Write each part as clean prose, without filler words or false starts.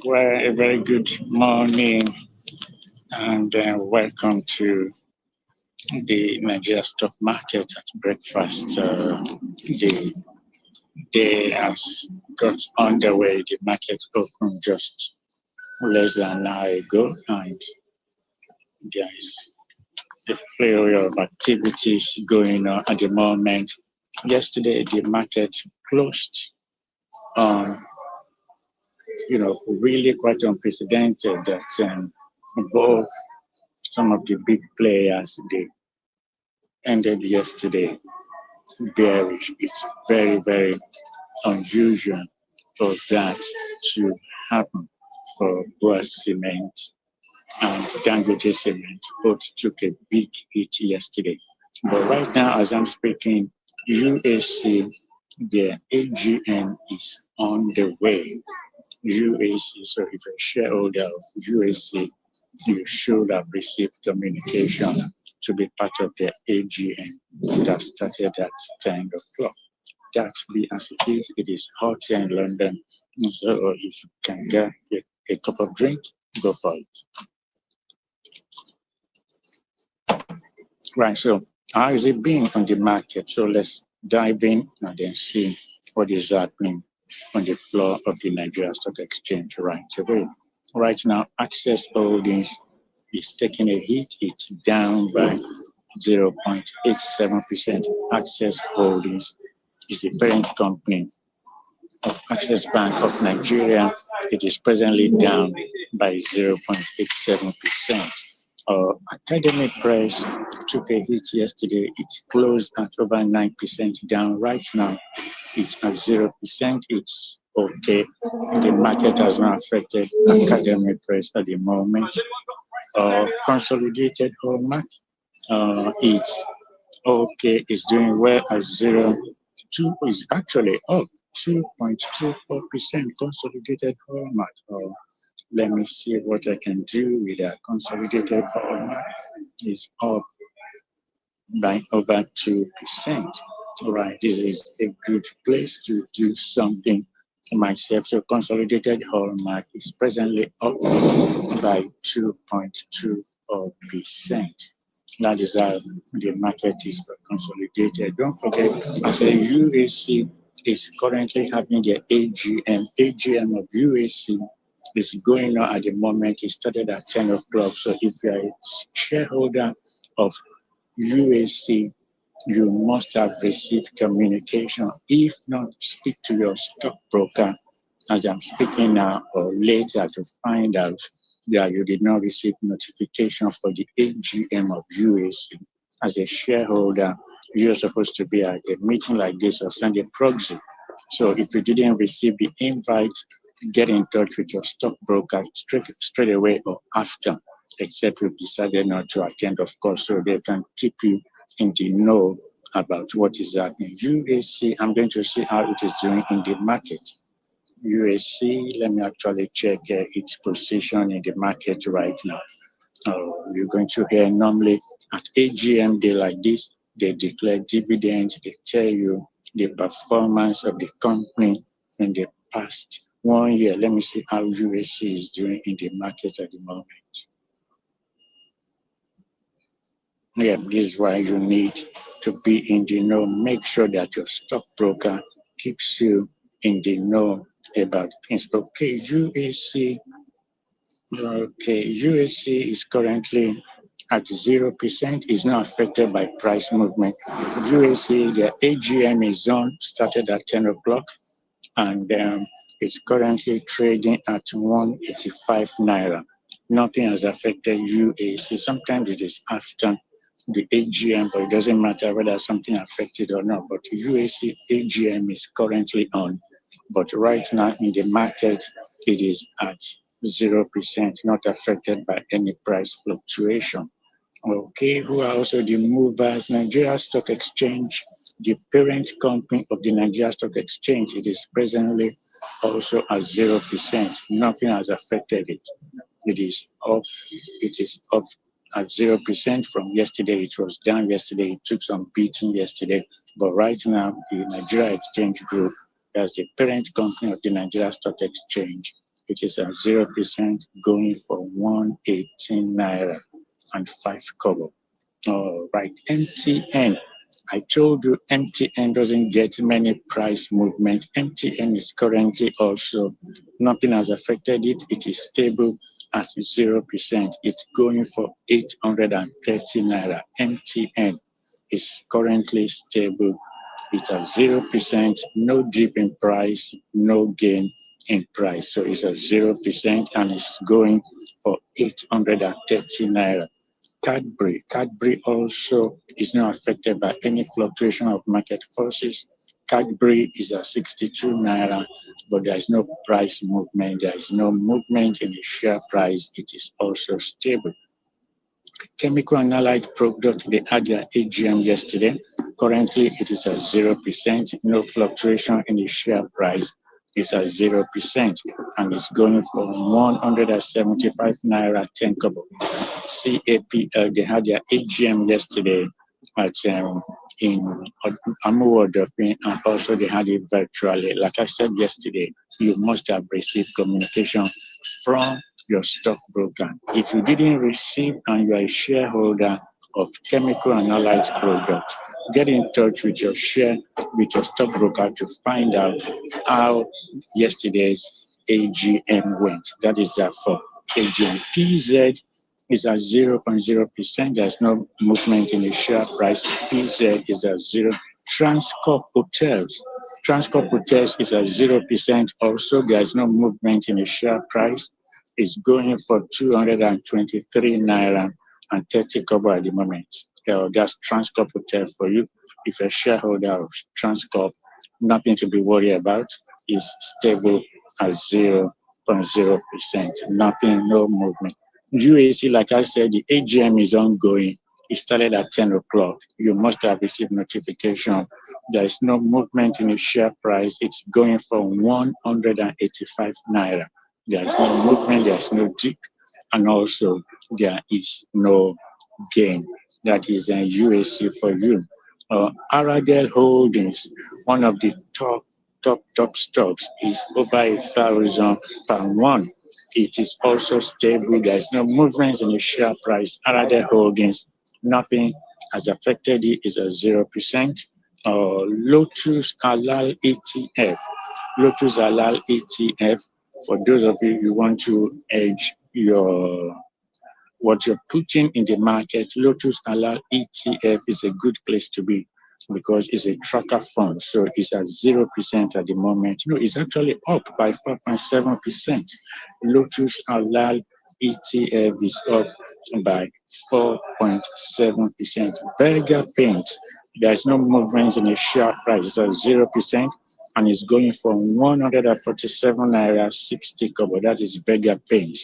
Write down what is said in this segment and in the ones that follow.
Well, a very good morning and welcome to the Nigeria stock market at breakfast. The day has got underway. The market opened just less than an hour ago, and there is a flurry of activities going on at the moment. Yesterday, the market closed on, really quite unprecedented that both some of the big players they ended yesterday bearish. It's very, very unusual for that to happen for Boas Cement and Dangote Cement. Both took a big hit yesterday. But right now, as I'm speaking, UAC, the AGM is on the way. UAC, so if you're a shareholder of UAC, you should have received communication to be part of the AGM that started at 10 o'clock. That be as it is hot here in London. So if you can get a cup of drink, go for it. Right, so how is it being on the market? So let's dive in and then see what is happening on the floor of the Nigeria Stock Exchange right away. Right now, Access Holdings is taking a hit. It's down by 0.87%. Access Holdings is the parent company of Access Bank of Nigeria. It is presently down by 0.87%. Academic Press took a hit yesterday. It closed at over 9% down. Right now, it's at 0%. It's okay. The market has not affected Academic Press at the moment. Consolidated Hallmark, it's okay. It's doing well at 0.2. Is actually up 2.24%. Consolidated Hallmark. Let me see what I can do with that. Consolidated Hallmark is up by over 2%. All right, this is a good place to do something myself. So Consolidated Hallmark is presently up by 2.24%. That is how the market is for Consolidated. Don't forget, I say UAC is currently having the AGM. AGM of UAC is going on at the moment. It started at 10 o'clock. So if you're a shareholder of UAC, you must have received communication. If not, speak to your stockbroker as I'm speaking now or later to find out that you did not receive notification for the AGM of UAC. As a shareholder, you're supposed to be at a meeting like this or send a proxy. So if you didn't receive the invite, get in touch with your stockbroker straight away or after, except you've decided not to attend, of course, so they can keep you in the know about what is happening. UAC, I'm going to see how it is doing in the market. UAC, let me actually check its position in the market right now. You're going to hear normally at AGM day like this, they declare dividends, they tell you the performance of the company in the past 1 year. Let me see how UAC is doing in the market at the moment. Yeah, this is why you need to be in the know. Make sure that your stockbroker keeps you in the know about things. Okay, UAC. Okay, UAC is currently at 0%. Is not affected by price movement. UAC, the AGM is on, started at 10 o'clock, and it's currently trading at 185 naira. Nothing has affected UAC. Sometimes it is after the AGM, but it doesn't matter whether something affected or not. But UAC AGM is currently on. But right now in the market, it is at 0%, not affected by any price fluctuation. Okay, who are also the movers? Nigeria Stock Exchange, the parent company of the Nigeria Stock Exchange, it is presently also at 0%. Nothing has affected it. It is up. It is up at 0% from yesterday. It was down yesterday. It took some beating yesterday. But right now, the Nigeria Exchange Group, as the parent company of the Nigeria Stock Exchange, It is at 0% going for 118 naira and 5 kobo. All right, MTN. I told you MTN doesn't get many price movement. MTN is currently also, nothing has affected it. It is stable at 0%. It's going for 830 naira. MTN is currently stable. It's at 0%, no dip in price, no gain in price. So it's at 0% and it's going for 830 naira. Cadbury also is not affected by any fluctuation of market forces. Cadbury is at 62 naira, but there is no price movement. There is no movement in the share price. It is also stable. Chemical and allied product, they had their AGM yesterday. Currently, it is at 0%. No fluctuation in the share price. It's at 0%, and it's going for 175 naira 10 kobo. CAPL, they had their AGM yesterday at in Amuwodofin, and also they had it virtually. Like I said yesterday, you must have received communication from your stockbroker. If you didn't receive and you are a shareholder of chemical and allied products, get in touch with your stockbroker to find out how yesterday's AGM went. That is that for AGM. PZ is at 0.0%. There's no movement in the share price. PZ is at 0. Transcorp Hotels. Transcorp Hotels is at 0%. Also, there's no movement in the share price. It's going for 223 naira and 30 kobo at the moment. That's Transcorp Hotel for you. If you're a shareholder of Transcorp, nothing to be worried about. It's stable at 0.0%. Nothing, no movement. UAC, like I said, the AGM is ongoing. It started at 10 o'clock. You must have received notification. There is no movement in the share price. It's going for 185 naira. There is no movement, there is no dip, and also there is no gain. That is a UAC for you. Aradel Holdings, one of the top stocks, is over 1,000 per one. It is also stable. There is no movement in the share price. Aradel Holdings, nothing has affected it. Is at 0%. Lotus Halal ETF. Lotus Halal ETF. For those of you who want to hedge what you're putting in the market, Lotus Halal ETF is a good place to be because it's a tracker fund. So it's at 0% at the moment. No, it's actually up by 4.7%. Lotus Halal ETF is up by 4.7%. Burger Paint, there's no movement in the share price. It's at 0%. And it's going for 147 naira 60 kobo. That is Burger Paint.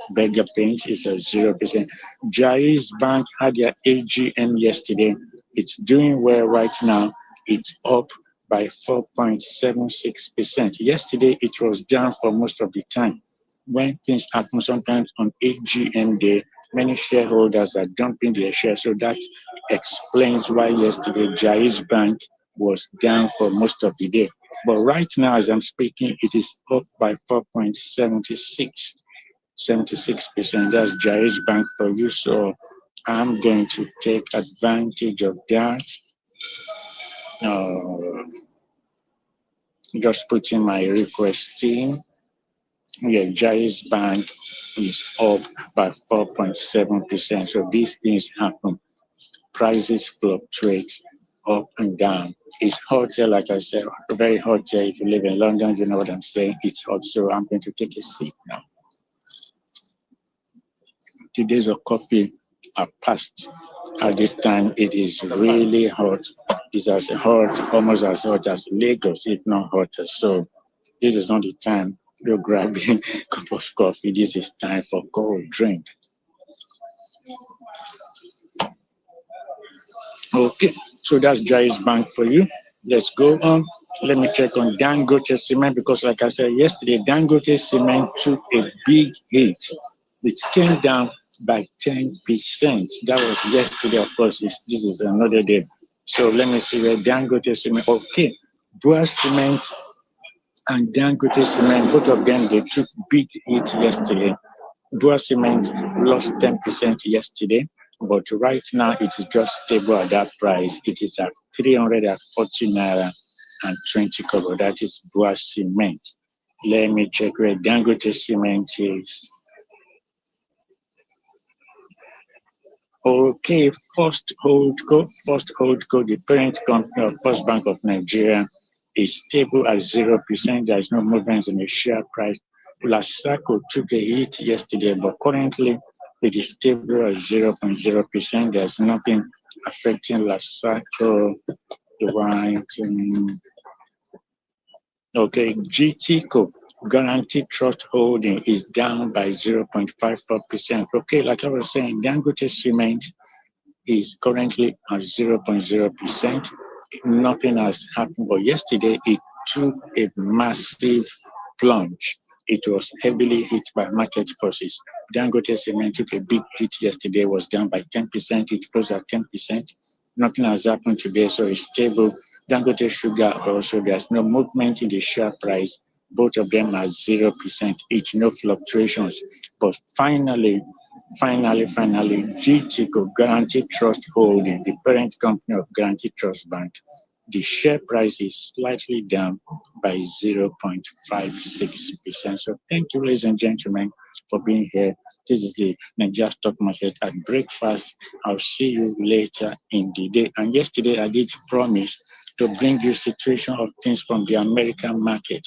Burger Paint is at 0%. Jaiz Bank had their AGM yesterday. It's doing well right now. It's up by 4.76%. Yesterday, it was down for most of the time. When things happen sometimes on AGM day, many shareholders are dumping their shares. So that explains why yesterday Jaiz Bank was down for most of the day. But right now, as I'm speaking, it is up by 4.76%. That's Jaiz Bank for you. So I'm going to take advantage of that. Just put in my request in. Yeah, Jaiz Bank is up by 4.7%. So these things happen. Prices fluctuate up and down. It's hot here, like I said, very hot here. If you live in London, you know what I'm saying. It's hot, so I'm going to take a sip now. The days of coffee are past. At this time, it is really hot. It's as hot, almost as hot as Lagos, if not hotter. So this is not the time you're grabbing a cup of coffee. This is time for cold drink. Okay, so that's Jaiz Bank for you. Let's go on. Let me check on Dangote Cement because, like I said yesterday, Dangote Cement took a big hit. It came down by 10%. That was yesterday, of course. This is another day. So let me see where Dangote Cement. Okay, Bua Cement and Dangote Cement, both of them, they took big hit yesterday. Dua Cement lost 10% yesterday, but right now it is just stable at that price. It is at 340 naira and 20 kobo. That is Dua Cement. Let me check where Dangote Cement is. Okay, First Holdco, the parent company of First Bank of Nigeria, is stable at 0%. There is no movement in the share price. Lasaco took a hit yesterday, but currently it is stable at 0.0%. There's nothing affecting Lasaco. Right. Okay, GTCO, Guaranteed Trust Holding, is down by 0.54%. Okay, like I was saying, Dangote Cement is currently at 0.0%. Nothing has happened, but yesterday it took a massive plunge. It was heavily hit by market forces. Dangote Cement took a big hit yesterday, was down by 10%. It closed at 10%. Nothing has happened today, so it's stable. Dangote Sugar also, there's no movement in the share price. Both of them are 0% each, no fluctuations. But finally, GTCO, Guaranteed Trust Holding, the parent company of Guaranteed Trust Bank, the share price is slightly down by 0.56%. So thank you, ladies and gentlemen, for being here. This is the Nigerian stock market at breakfast. I'll see you later in the day. And yesterday I did promise to bring you situation of things from the American market.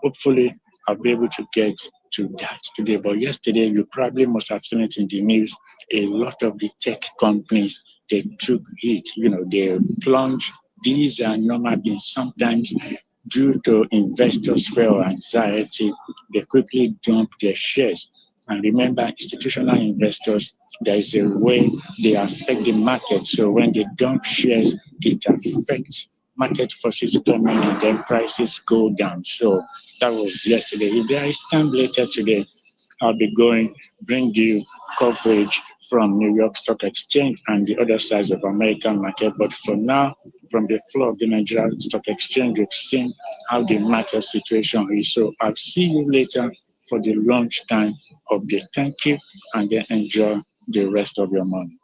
Hopefully, I'll be able to get to that today. But yesterday, you probably must have seen it in the news. A lot of the tech companies, they took it. They plunged. These are normal things. Sometimes, due to investors' fear or anxiety, they quickly dump their shares. And remember, institutional investors, there is a way they affect the market. So when they dump shares, it affects market forces come in and then prices go down. So that was yesterday. If there is time later today, I'll be bring you coverage from New York Stock Exchange and the other sides of American market. But for now, from the floor of the Nigerian Stock Exchange, we've seen how the market situation is. So I'll see you later for the lunch time update. Thank you, and then enjoy the rest of your morning.